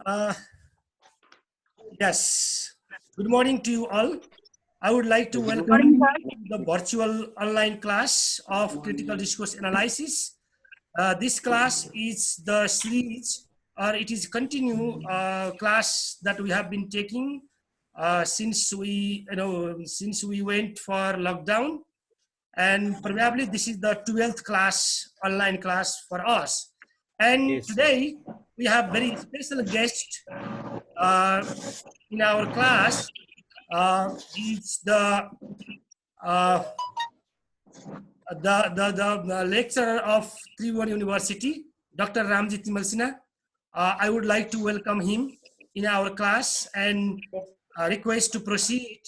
Uh, yes. Good morning to you all. I would like to welcome the virtual online class of critical discourse analysis. This class is the series, or it is continue class that we have been taking since we went for lockdown, and probably this is the 12th class online class for us. And Yes, sir. today we have very special guest in our class. It's uh, the lecturer of Tribhuvan University, Dr. Ramji Timalsina. I would like to welcome him in our class and request to proceed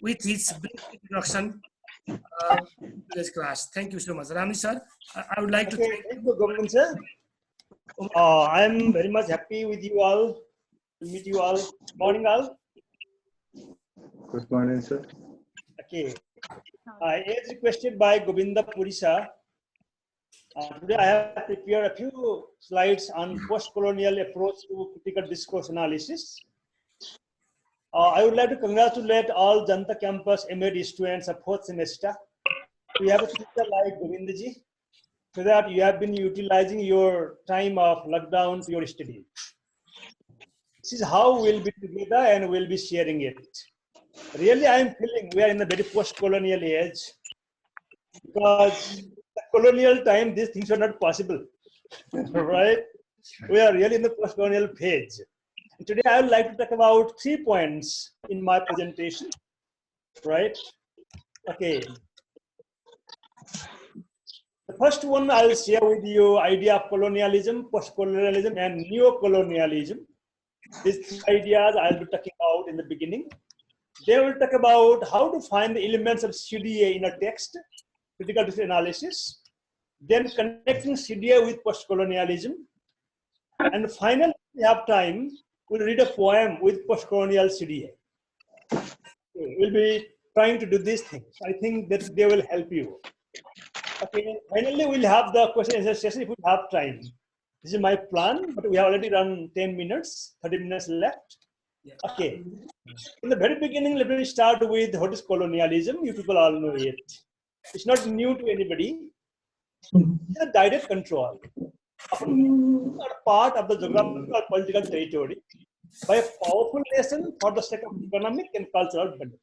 with his brief introduction to this class. Thank you so much. Ramji sir, I would like to thank you, Govind sir. I am very much happy with you all, to meet you all. Morning all. Good morning, sir. Okay. As requested by Govinda Purisa, today I have prepared a few slides on post-colonial approach to critical discourse analysis. I would like to congratulate all Janta campus MAD students of fourth semester. We have a teacher like Govindaji, so that you have been utilizing your time of lockdown to your study. This is how we'll be together and we'll be sharing it. Really, I am feeling we are in a very post-colonial age, because the colonial time, these things are not possible, right? We are really in the post-colonial phase. And today, I would like to talk about 3 points in my presentation, right? Okay. The first one, I'll share with you idea of colonialism, post-colonialism, and neocolonialism. These ideas I'll be talking about in the beginning. They will talk about how to find the elements of CDA in a text, critical discourse analysis, then connecting CDA with post-colonialism. And finally, if we have time, we'll read a poem with post-colonial CDA. We'll be trying to do these things. I think that they will help you. Okay, finally, we'll have the question and answer session if we have time. This is my plan, but we have already run 10 minutes, 30 minutes left. Okay. In the very beginning, let me start with what is colonialism. You people all know it. It's not new to anybody. It's a direct control of a part of the geographical or political territory by a powerful nation for the sake of economic and cultural benefit.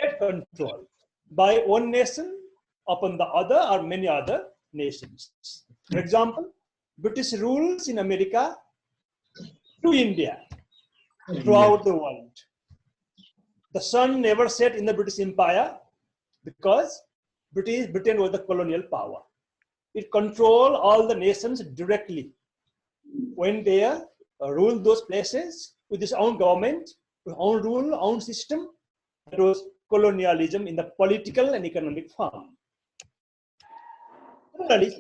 Direct control by one nation upon the other or many other nations. For example, British rules in America to India, throughout the world. The sun never set in the British Empire because Britain was the colonial power. It controlled all the nations directly. When they ruled those places with its own government, with own rule, own system, that was colonialism in the political and economic form.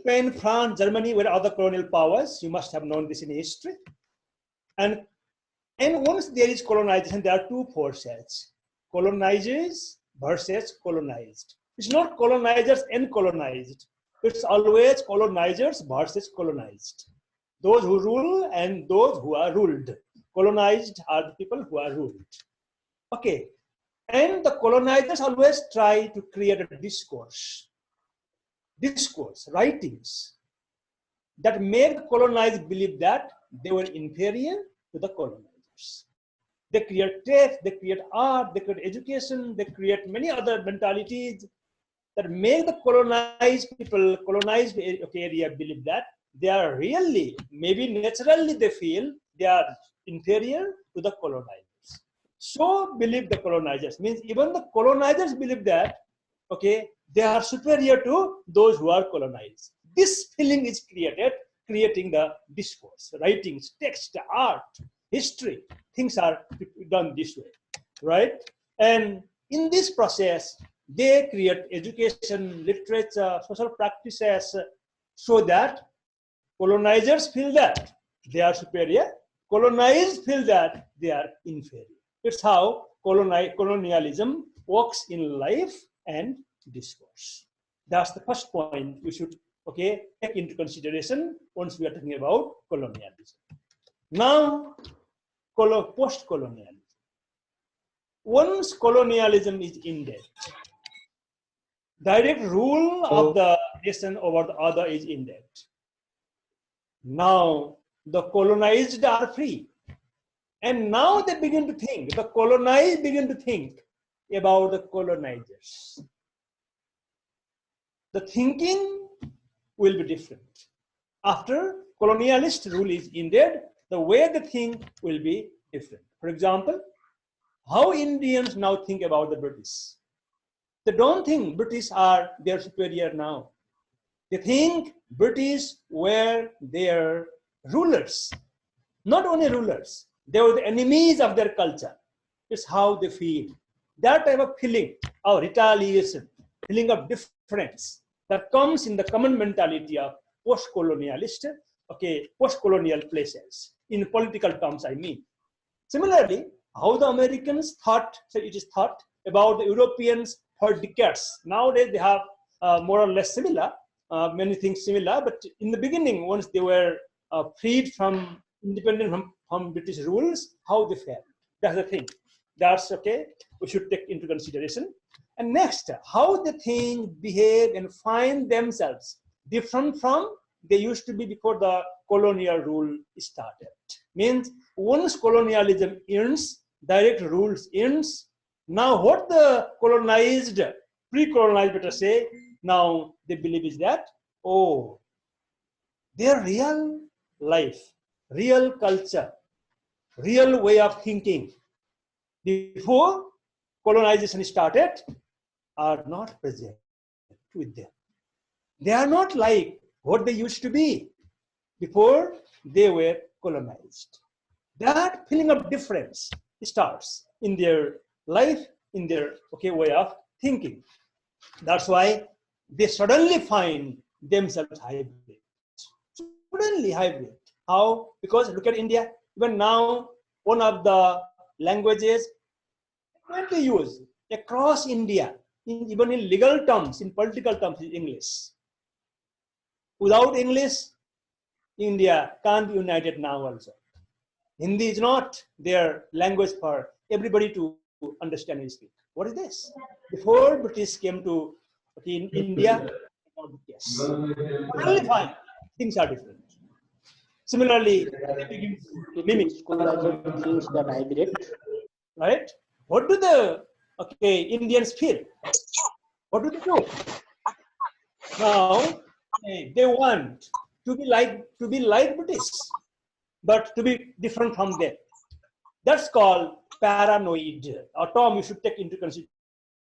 Spain, France, Germany were other colonial powers. You must have known this in history. And once there is colonization, there are two forces: colonizers versus colonized. It's not colonizers and colonized. It's always colonizers versus colonized. Those who rule and those who are ruled. Colonized are the people who are ruled. Okay. And the colonizers always try to create a discourse, writings that make the colonized believe that they were inferior to the colonizers. They create text, they create art, they create education, they create many other mentalities that make the colonized people, colonized area believe that they are really, maybe naturally they feel they are inferior to the colonizers. So believe the colonizers, means even the colonizers believe that, okay, they are superior to those who are colonized. This feeling is creating the discourse, writings, text, art, history. Things are done this way, right? And in this process, they create education, literature, social practices, so that colonizers feel that they are superior, colonized feel that they are inferior. It's how colonialism works in life and discourse. That's the first point we should take into consideration once we are talking about colonialism. Now, post-colonialism. Once colonialism is ended, direct rule of the nation over the other is ended. Now, the colonized are free. And now they begin to think, the colonized begin to think about the colonizers. The thinking will be different. After colonialist rule is ended, the way they think will be different. For example, how Indians now think about the British. They don't think British are their superior now. They think British were their rulers. Not only rulers, they were the enemies of their culture. It's how they feel. That type of feeling of retaliation, feeling of difference that comes in the common mentality of post-colonialist, post-colonial places, in political terms, I mean. Similarly, how the Americans thought, so it is thought about the Europeans for decades. Nowadays, they have more or less similar, many things similar, but in the beginning, once they were freed from, independent from British rules, how they felt. That's the thing. That's okay, we should take into consideration. And next, how they think, behave, and find themselves different from they used to be before the colonial rule started. Means once colonialism ends, direct rules ends. Now what the colonized, pre-colonized better say, now they believe is that, oh, their real life, real culture, real way of thinking before colonization started are not present with them. They are not like what they used to be before they were colonized. That feeling of difference starts in their life, in their way of thinking. That's why they suddenly find themselves hybrid. Suddenly hybrid. How? Because look at India. Even now, one of the languages that they use across India, even in legal terms, in political terms, is English. Without English, India can't be united now also. Hindi is not their language for everybody to understand and speak. What is this? Before British came to India, yes. Only fine. Things are different. Similarly, they begin to mimic. Things that hybrid. Right? What do the Indians feel? What do they do? Now they want to be like British, but to be different from them. That's called paranoid. A term you should take into consideration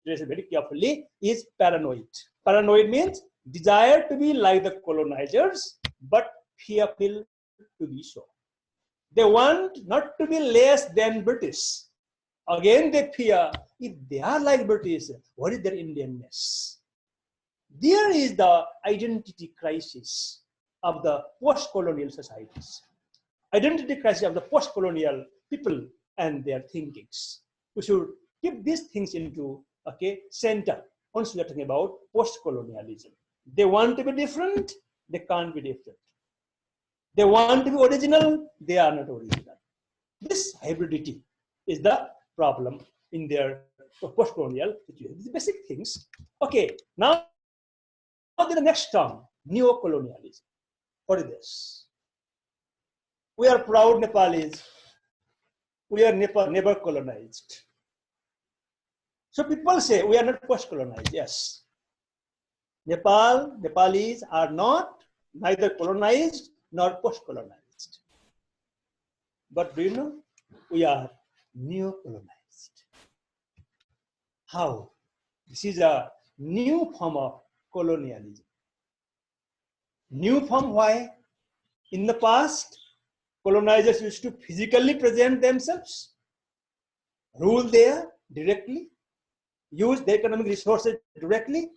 very carefully is paranoid. Paranoid means desire to be like the colonizers, but fearful to be so. They want not to be less than British. Again, they fear if they are like British, what is their Indianness? There is the identity crisis of the post-colonial societies. Identity crisis of the post-colonial people and their thinkings. We should keep these things into center once we are talking about post-colonialism. They want to be different, they can't be different. They want to be original, they are not original. This hybridity is the problem in their post-colonial situation. These basic things. Okay, now the next term, neocolonialism. What is this? We are proud Nepalis. We are never colonized. So people say we are not post-colonized. Yes. Nepalis are not neither colonized nor post-colonized. But do you know? We are neocolonized. How? This is a new form of colonialism. New form, why? In the past, colonizers used to physically present themselves, rule there directly, use the economic resources directly,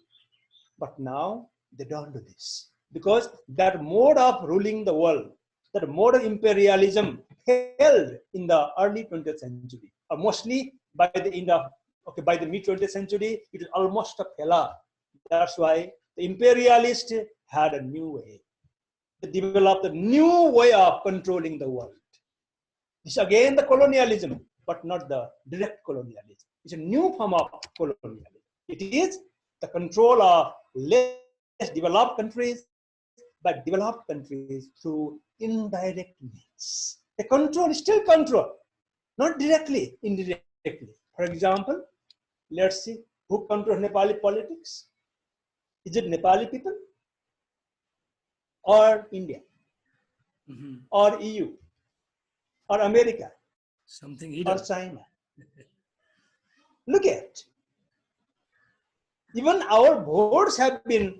but now they don't do this. Because that mode of ruling the world, that mode of imperialism failed in the early 20th century, or mostly by the end of, by the mid-20th century, it is almost a failure. That's why the imperialists had a new way. They developed a new way of controlling the world. It's again the colonialism, but not the direct colonialism. It's a new form of colonialism. It is the control of less developed countries by developed countries through indirect means. The control is still control, not directly, indirectly. For example, let's see who controls Nepali politics. Is it Nepali people or India or EU or America Something or hidden. China? Look at, even our boards have been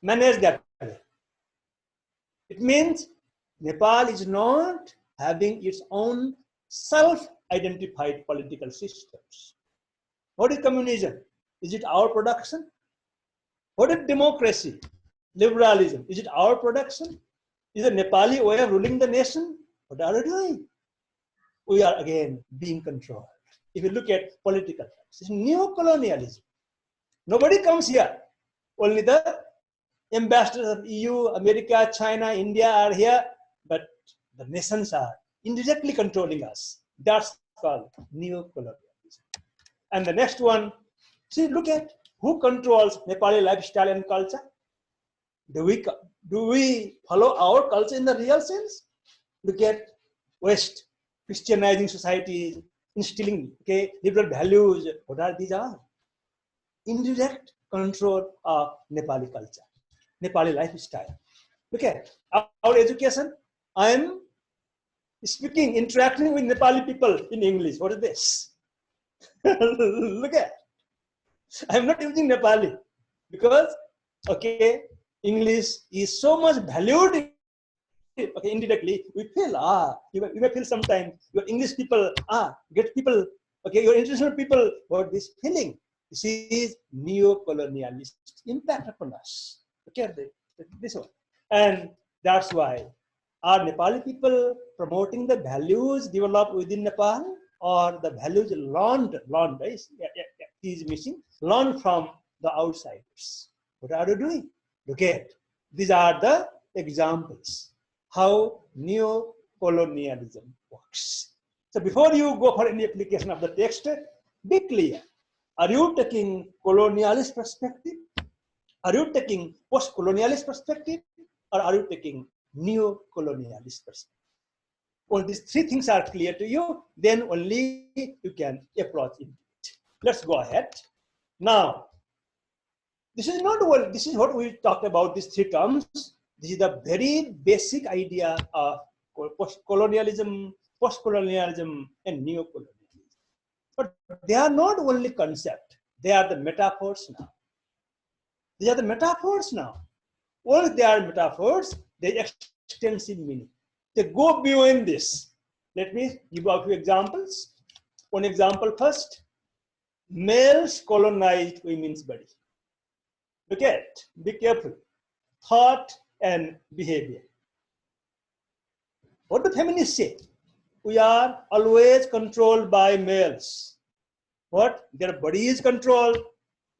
managed that way. It means Nepal is not having its own self-identified political systems. What is communism? Is it our production? What is democracy? Liberalism? Is it our production? Is it Nepali way of ruling the nation? What are we doing? We are again being controlled. If you look at political facts, it's neocolonialism. Nobody comes here. Only the ambassadors of EU, America, China, India are here, but the nations are indirectly controlling us. That's called neocolonialism. And the next one, see, look at who controls Nepali lifestyle and culture. Do we follow our culture in the real sense? Look at West, Christianizing societies, instilling liberal values. What are these? Are indirect control of Nepali culture, Nepali lifestyle. Look at our education. I am speaking, interacting with Nepali people in English. What is this? Look at, I am not using Nepali because English is so much valued. Indirectly, we feel you may feel sometimes your English people get people your international people what this feeling. This is neo-colonialist impact upon us. This one, and that's why are Nepali people promoting the values developed within Nepal or the values learned he is missing, learned from the outsiders. What are you doing? Look at, these are the examples how neo-colonialism works. So before you go for any application of the text, be clear. Are you taking colonialist perspective? Are you taking post-colonialist perspective? Or are you taking neo-colonialist perspective? When these three things are clear to you, then only you can approach into it. Let's go ahead. Now, this is what we talked about, these three terms. This is the very basic idea of post-colonialism, and neo-colonialism. But they are not only concept, they are the metaphors now. These are the metaphors now. Once they are metaphors, they have extensive meaning. They go beyond this. Let me give a few examples. One example first. Males colonized women's body. Look at, be careful. Thought and behavior. What do feminists say? We are always controlled by males. What? Their body is controlled,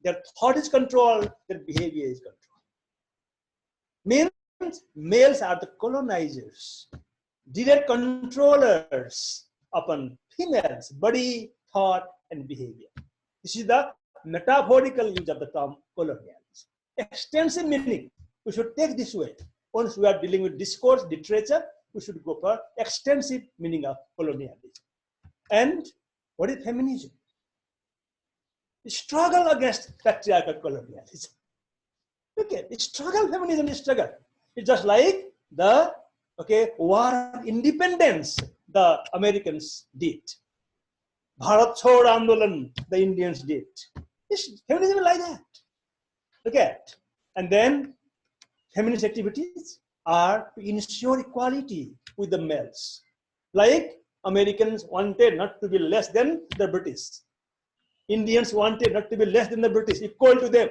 their thought is controlled, their behavior is controlled. Means males are the colonizers, direct controllers upon females' body, thought, and behavior. This is the metaphorical use of the term colonialism. Extensive meaning. We should take this way. Once we are dealing with discourse, literature, we should go for extensive meaning of colonialism. And what is feminism? Struggle against patriarchal colonialism. Okay, struggle, feminism is struggle. It's just like the war of independence the Americans did. Bharat Chhod Andolan, the Indians did. It's feminism like that. Look at, and then feminist activities are to ensure equality with the males. Like Americans wanted not to be less than the British. Indians wanted not to be less than the British, equal to them.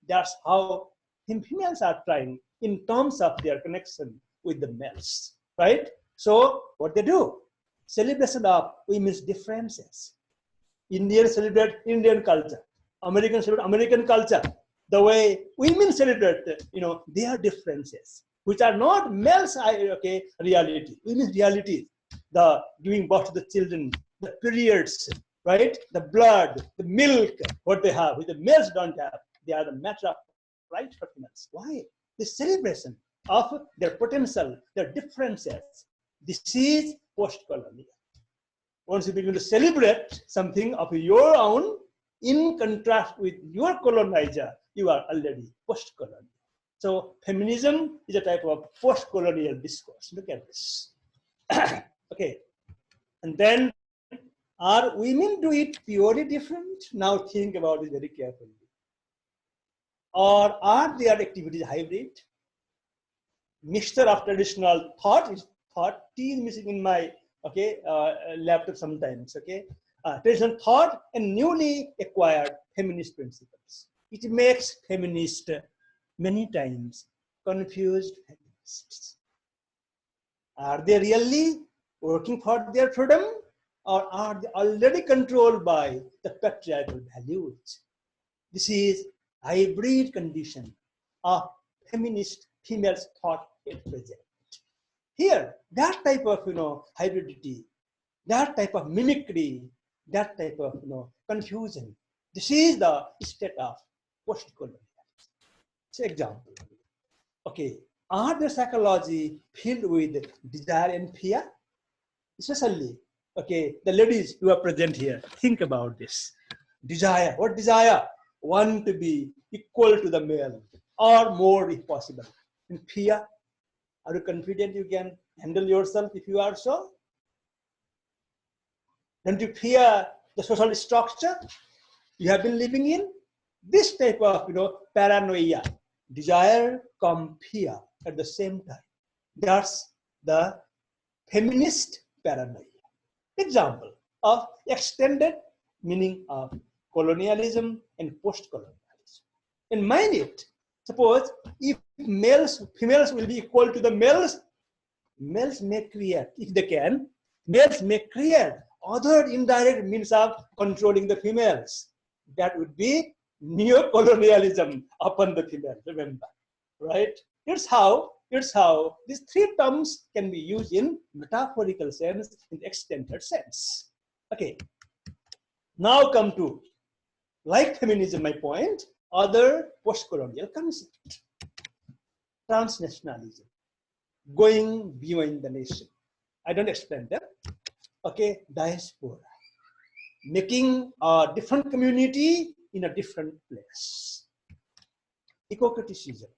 That's how females are trying in terms of their connection with the males, right? So what they do? Celebration of women's differences. Indians celebrate Indian culture. Americans celebrate American culture. The way women celebrate, their differences. which are not males, okay, reality. Women's reality, the giving birth to the children, the periods, right? The blood, the milk, what they have, which the males don't have. They are the matter of right for females. Why? The celebration of their potential, their differences. This is post-colonial. Once you begin to celebrate something of your own, in contrast with your colonizer, you are already post-colonial. So feminism is a type of post-colonial discourse. Look at this. Okay. And then, are women do it purely different? Now think about it very carefully. Or are their activities hybrid? Mixture of traditional thought is thought. T is missing in my laptop sometimes. Okay, traditional thought and newly acquired feminist principles. It makes feminists many times confused feminists. Are they really working for their freedom, or are they already controlled by the patriarchal values? This is hybrid condition of feminist females thought at present. Here, that type of hybridity, that type of mimicry, that type of confusion. This is the state of post-colonialism. So, example. Okay, are the psychology filled with desire and fear? Especially, okay, the ladies who are present here, think about this. Desire. What desire? Want to be equal to the male or more if possible. And fear. Are you confident you can handle yourself if you are so? Don't you fear the social structure you have been living in? This type of paranoia, desire come fear at the same time. That's the feminist paranoia. Example of extended meaning of colonialism and post-colonialism. And mind it, suppose if females will be equal to the males, males may create, if they can, males may create other indirect means of controlling the females. That would be neocolonialism upon the female, remember, right? Here's how these three terms can be used in metaphorical sense, in extended sense. Okay, now come to, like feminism, my point, other post-colonial concept. Transnationalism, going beyond the nation. I don't explain them. Okay, diaspora, making a different community in a different place. Eco-criticism,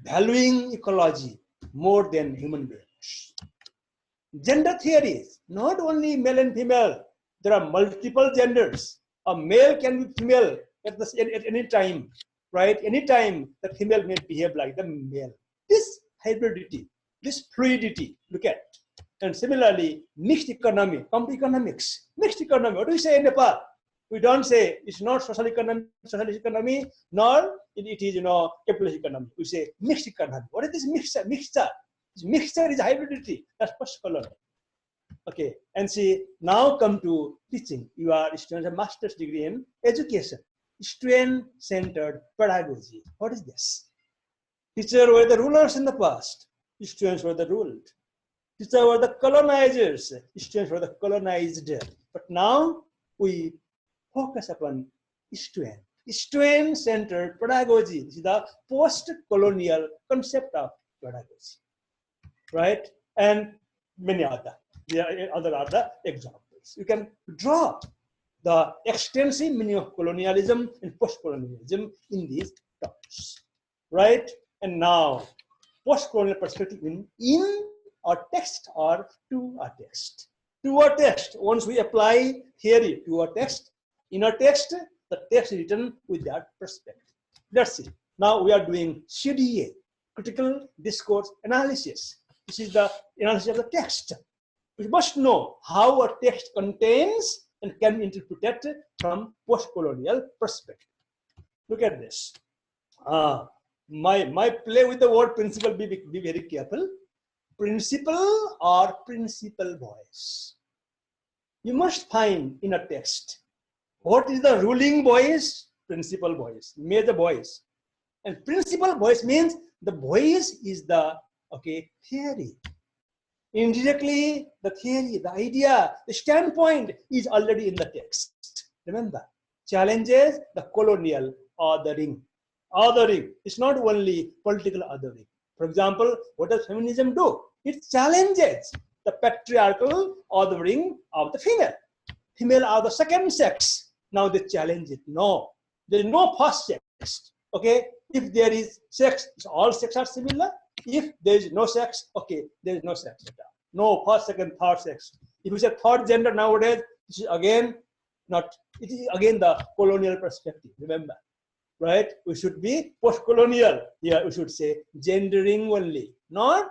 valuing ecology more than human beings. Gender theories, not only male and female, there are multiple genders. A male can be female at any time, right? Anytime the female may behave like the male. This hybridity, this fluidity, look at. And similarly, mixed economy, economics, mixed economy. What do we say in Nepal? We don't say it's not socialist economy, nor it is capitalist economy. We say mixed economy. What is this mixture? This mixture is hybridity. That's post-colonial. Okay, and see, now come to teaching. You are students a master's degree in education, student-centered pedagogy. What is this? Teachers were the rulers in the past. Students were the ruled. Teachers were the colonizers. Students were the colonized. But now we focus upon student. Student-centered pedagogy. This is the post-colonial concept of pedagogy, right? And many other. Other are the examples. You can draw the extensive meaning of colonialism and post-colonialism in these terms, right? And now, post-colonial perspective in our text or to our text. To our text, once we apply theory to our text, in our text, the text is written with that perspective. Let's see. Now we are doing CDA, critical discourse analysis. This is the analysis of the text. We must know how a text contains and can be interpreted from post-colonial perspective. Look at this. My play with the word principle, be very careful. Principle or principal voice. You must find in a text what is the ruling voice, principal voice, major voice. And principal voice means the voice is the okay, theory. Indirectly, the theory, the idea, the standpoint is already in the text. Remember, challenges the colonial othering. Othering. It's not only political othering. For example, what does feminism do? It challenges the patriarchal othering of the female. Female are the second sex. Now they challenge it. No, there is no first sex. Okay, if there is sex, all sex are similar. If there is no sex, okay, there is no sex at all. No first, second, third sex. If you say third gender nowadays, this is again not. It is again the colonial perspective. Remember, right? We should be post-colonial. Here we should say gendering only, not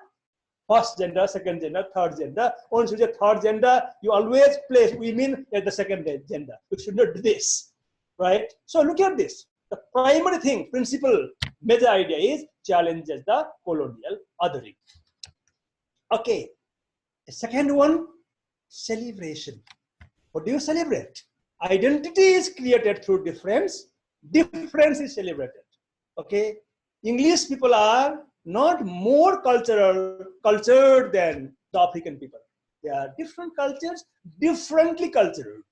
first gender, second gender, third gender. Once you say third gender, you always place women at the second gender. We should not do this, right? So look at this. The primary thing, principle, major idea is challenges the colonial othering. Okay. The second one, celebration. What do you celebrate? Identity is created through difference. Difference is celebrated. Okay. English people are not more cultured than the African people. They are different cultures, differently cultured,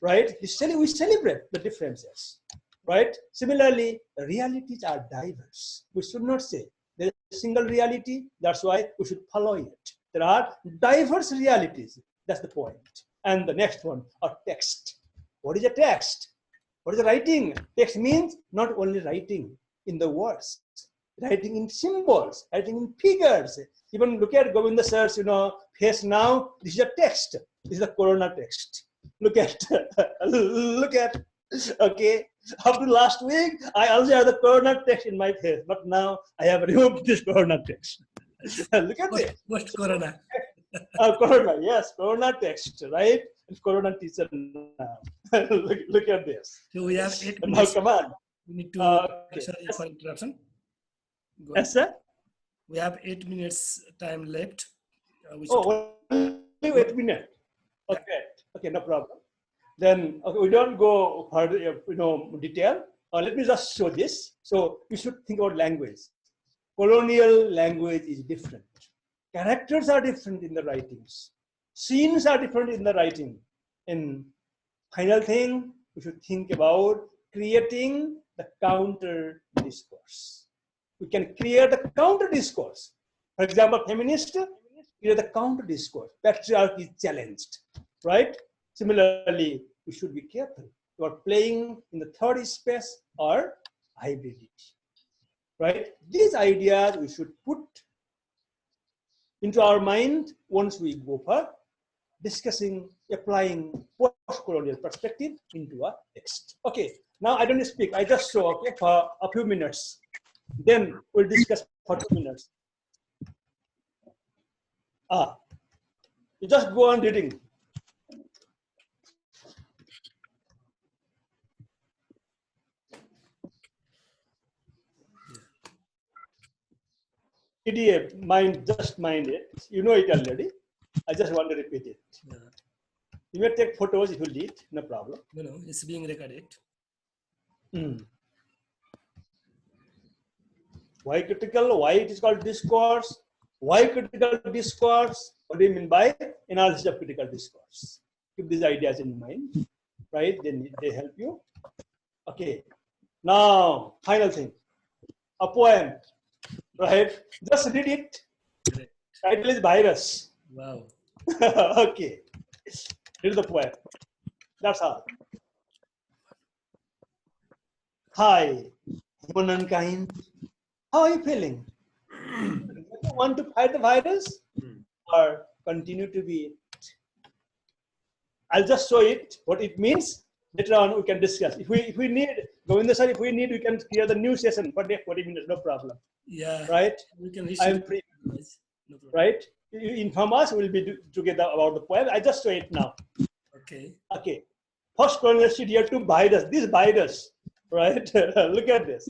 right? We celebrate the differences, right? Similarly, realities are diverse. We should not say there is a single reality, that's why we should follow it. There are diverse realities, that's the point. And the next one, a text. What is a text? What is a writing? Text means not only writing in the words, writing in symbols, writing in figures. Even look at Govinda sir's, face now. This is a text. This is a Corona text. Look at, look at. Okay. Up to last week, I also had the Corona text in my face, but now I have removed this Corona text. Look at this. Post-Corona. Corona, yes, Corona text, right? And Corona teacher now. look at this. So we have 8 Now, minutes. come on. We need to, Okay. sorry for interruption. Go Yes, ahead. sir. We have 8 minutes time left. We should- Oh, only 8 minutes. Okay, okay, no problem. Then okay, we don't go further, detail. Let me just show this. So you should think about language. Colonial language is different. Characters are different in the writings. Scenes are different in the writing. And final thing, we should think about creating the counter discourse. We can create the counter discourse. For example, feminist create the counter discourse. Patriarchy is challenged, right? Similarly, we should be careful. You are playing in the third space or hybridity, right? These ideas we should put into our mind once we go for discussing, applying post-colonial perspective into a text. Okay, now I don't speak, I just show, okay, for a few minutes. Then we'll discuss for 2 minutes. You just go on reading. PDF, just mind it. You know it already. I just want to repeat it. Yeah. You may take photos if you need, no problem. No, it's being recorded. Why critical? Why it is called discourse? Why critical discourse? What do you mean by analysis of critical discourse? Keep these ideas in mind, right? Then they help you. Okay. Now, final thing. A poem, right? Just read it. Correct. Title is Virus. Wow. Okay. Read the poem. That's all. Hi, humankind. How are you feeling? Do you want to fight the virus or continue to be it? I'll just show it, what it means. Later on, we can discuss. If we need, Govinda sir, if we need, we can create the new session for next 40 minutes, no problem. Yeah. Right? We can I'm free. No problem. Right? You inform us, we'll be together about the poem. I just show it now. Okay. Okay. Postcolonialism here to virus. This virus, right? Look at this.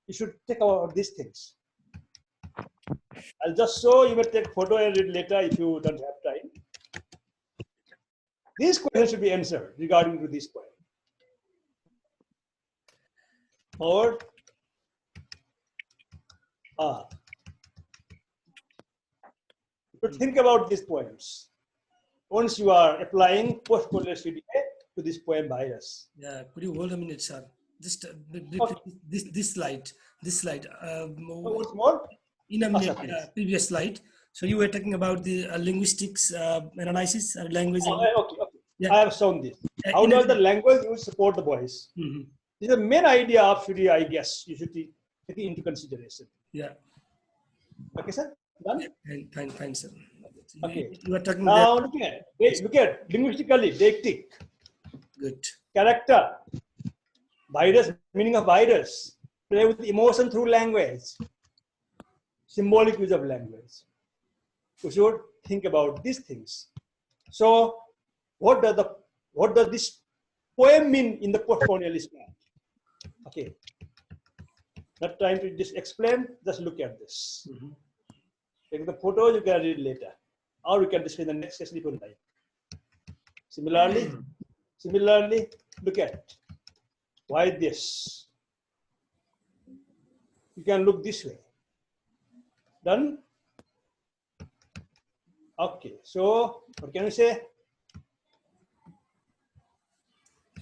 You should take about these things. I'll just show, you may take photo and read later if you don't have time. These questions should be answered regarding to this point. Or to think about these poems once you are applying post-colonial CDA to this poem by us. Yeah, could you hold a minute, sir? Just Okay. this slide. Once more. In a minute, please. previous slide. So you were talking about the linguistics analysis, language. Okay. Yeah. I have shown this. How does the language use support the voice? Mhm. This is the main idea of CDA, I guess. You should take it into consideration. Yeah. Okay, sir? Done? Fine, sir. Okay. You are talking Now look at linguistically, deictic, good. character, virus, meaning of virus, play with emotion through language, symbolic use of language. We should think about these things. So, what does this poem mean in the post-colonialist man? Okay. Not trying to just explain, just look at this. Take the photos, you can read later. Or you can discuss in the next session if you like. Similarly, look at why this. You can look this way. Done? Okay, so what can we say?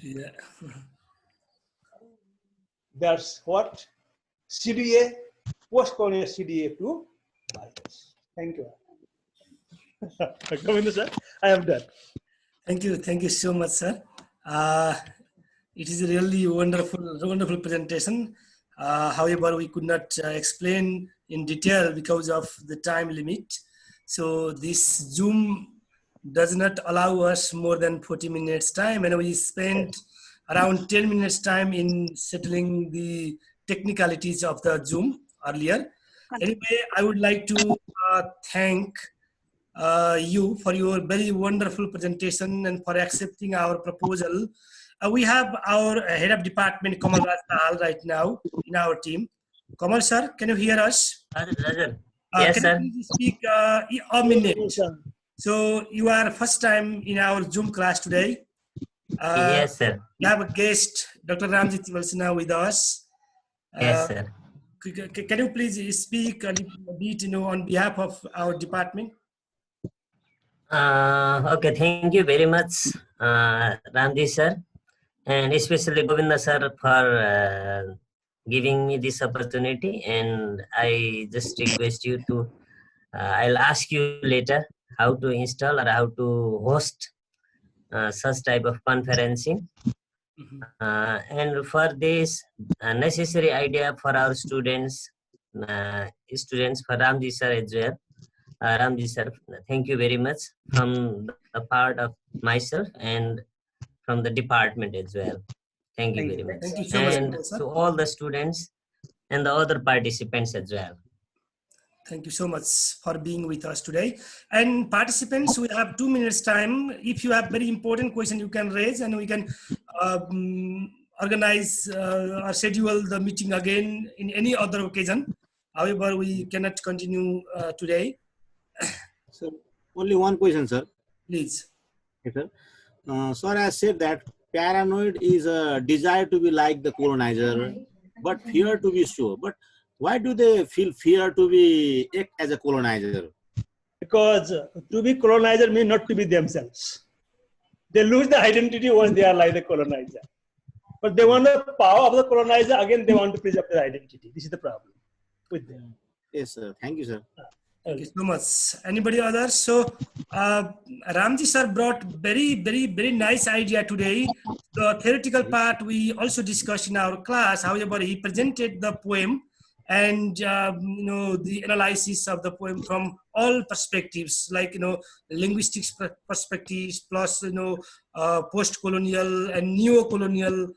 Yeah. That's what CDA, post-colonial CDA to virus. Thank you. Govinda sir, I am done. Thank you so much, sir. It is a really wonderful presentation. However, we could not explain in detail because of the time limit. So this Zoom does not allow us more than 40 minutes time, and we spent around 10 minutes time in settling the technicalities of the Zoom earlier. Anyway, I would like to thank you for your very wonderful presentation and for accepting our proposal. We have our head of department, Kamal Raj, right now in our team. Kamal sir, can you hear us? Yes, can sir. you please speak a minute? So you are first time in our Zoom class today. Yes, sir. We have a guest, Dr. Ramji Timalsina, with us. Yes, sir. Can you please speak a bit, on behalf of our department? Okay, thank you very much, Ramji sir, and especially Govinda sir for giving me this opportunity. And I just request you to, I'll ask you later how to install or how to host such type of conferencing. And for this necessary idea for our students for Ramji sir as well. Ramji sir, thank you very much from the part of myself and from the department as well. Thank you very much. Thank you so much, And sir. to all the students and the other participants as well. Thank you so much for being with us today. And participants, we have 2 minutes time. If you have very important question, you can raise and we can organize or schedule the meeting again in any other occasion. However, we cannot continue today. Sir, only one question, sir. Please. Yes, sir. Sir has said that paranoid is a desire to be like the colonizer, but fear to be so. But why do they feel fear to be act as a colonizer? Because to be colonizer means not to be themselves. They lose the identity once they are like the colonizer. But they want the power of the colonizer, again they want to preserve their identity. This is the problem with them. Yes, sir. Thank you, sir. Thank you so much. Anybody others? So Ramji sir brought very nice idea today. The theoretical part we also discussed in our class. However, he presented the poem and the analysis of the poem from all perspectives, like linguistics perspectives plus post-colonial and neo-colonial.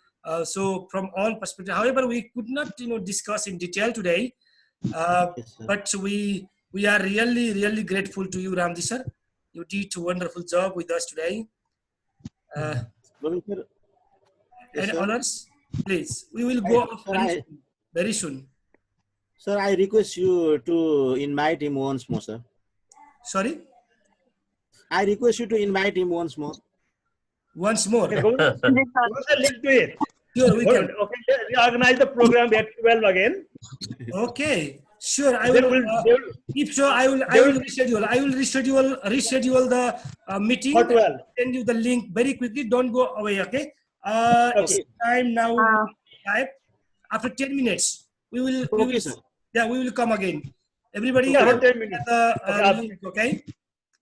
So from all perspectives. However, we could not discuss in detail today. Yes, But we are really grateful to you, Ramji sir. You did a wonderful job with us today. Govind sir. Yes, And sir. others, please. We will go Sir, very soon. Sir, I request you to invite him once more, sir. Sorry? I request you to invite him once more. Once more. Okay, let's do it. Sure, we can. Okay, we organize the program at 12 again. Okay. Sure, I They will. they will If so, I will reschedule. I will reschedule the meeting. Not well. Send you the link very quickly. Don't go away. Okay. It's Okay. time now. 5. After 10 minutes, we will. Okay, sir. Yeah, we will come again. Everybody. Yeah, have 10 minutes. the link, okay.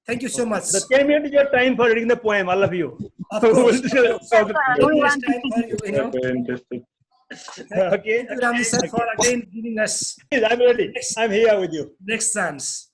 Thank you so much. The 10 minutes is your time for reading the poem, all of you. Of course. Okay. Don't waste time for you. Very interesting. Thank you, Ramji sir, for again giving us Please, I'm ready. I'm here with you. next chance.